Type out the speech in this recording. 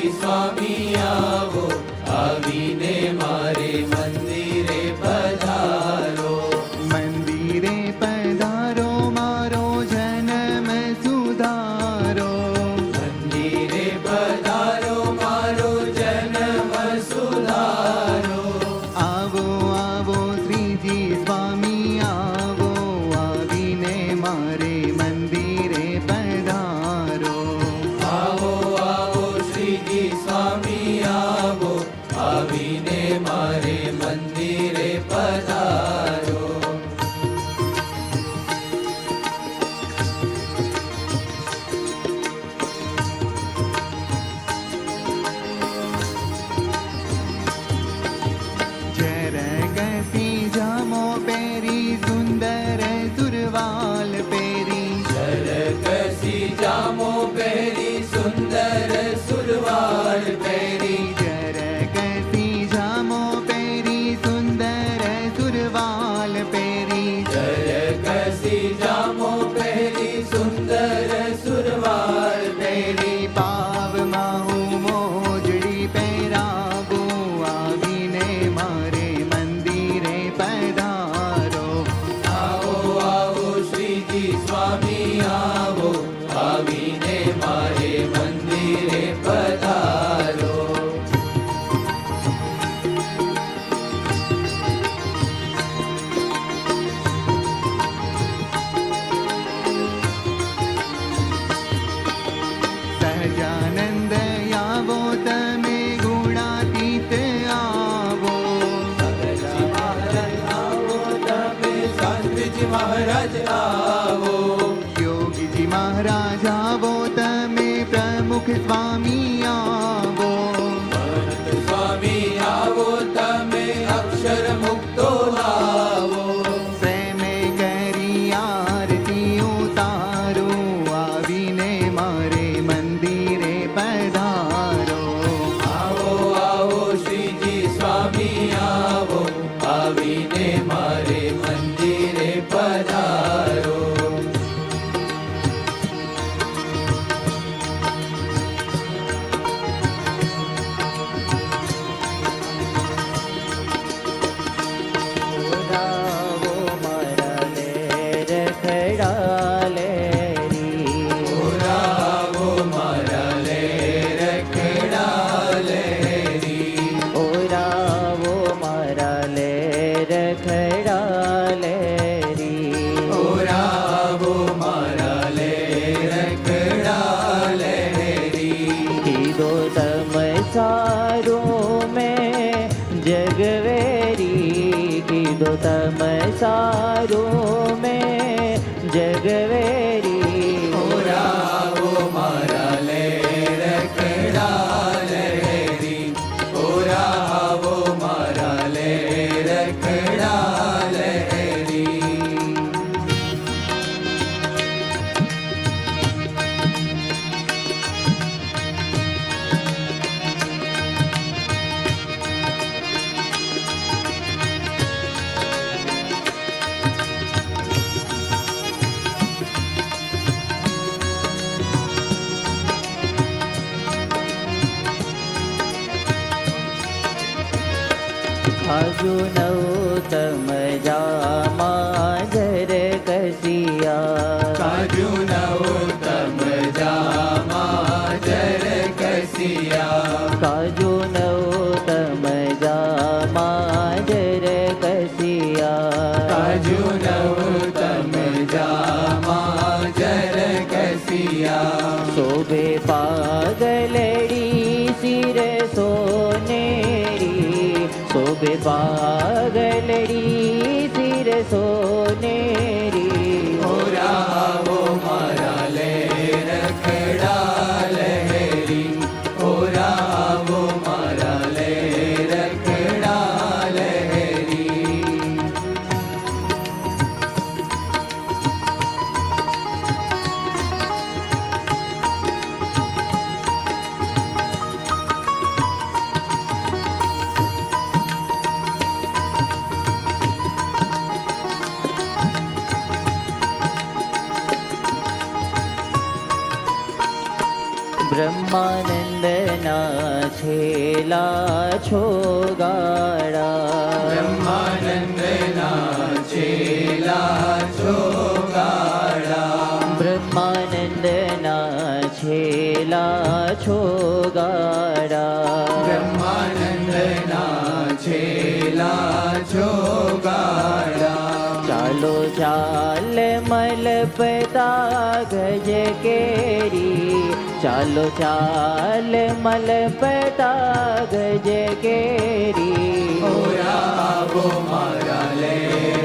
સ્વામી આવો, આવીને મારે મંદિરે પધારો. મંદિરે પધારો, મારો જન્મ સુધારો. મંદિરે પધારો, મારો જન્મ સુધારો. આવો આવો શ્રીજી સ્વામી આવો, આવીને મારે મંદિરે પધારો. આવો આવો શ્રીજી સ્વામી આવો, આવીને મારે મંદિરે પધારો. જરકસી જામો પહેરી, સુંદર સુરવાલ પહેરી. જરકસી જામો પહેરી, સુંદર સુરવાલ પહેરી. જરકસી જામો પહેરી, સુંદર સુરવાલ પહેરી. જરકસી જામો પહેરી, સુંદર સુરવાલ પહેરી. પાવમાં હું મોજડી પહેરાવું, આવીને મારે મંદિરે પધારો. આવો આવો શ્રીજી સ્વામી આવો, આવીને મારે મંદિરે પધારો. સહજાનંદ આવો, તમે ગુણાતીત આવો. આવો તમે શાસ્ત્રીજી મહારાજ આવો. યોગીજી મહારાજ આવો, તમે પ્રમુખ સ્વામી આવો. ભરત સ્વામી આવો, તમે અક્ષર મુક્તો લાવો. પ્રેમે કરી આરતી ઉતારું, આવીને મારે મંદિરે પધારો. આવો આવો શ્રીજી સ્વામી આવો, આવીને મારે મંદિરે પધારો. રાવો મારા લેર ખડાલે રી. ઓરાવો મારા લેર ખેડાલેરી. ઓ રાવો મારા લેર ખડાલે રી. ઓરાવો મારા લેર ખેડાલેરી. કીધો તમ સારું મેં જગવેરી. કીધો તમ સારું મેં જગવેરી. ઓરાવો મારા લેર ખેડાલેરી. ઓરાવો મારા લેર ખેડાલેરી. આજુ નવતમ જામા જર કસિયા. કાજુ નવતમ જામા જર કસિયા. કાજુ નવતમ જામા જર કસિયા. કાજુ નવતમ જામા જર કસિયા. શોભે પાગલડી સિર સોનેરી. શોભે પાગલડી સિર સોનેરી. ઓરાવો મારા લેર ખેડાલેરી. ઓરાવો મારા લેર ખેડાલેરી. બ્રહ્માનંદના છેલા છોગાડા બ્રહ્માનંદના છેલા છોગાડા બ્રહ્માનંદના છેલા છોગાડા બ્રહ્માનંદના છેલા છોગાડા ચાલો ચાલ મલપતા ગજ કેરી ચાલો ચાલ મલપતા ગજ કેરી ઓરા આવો મારા લેરે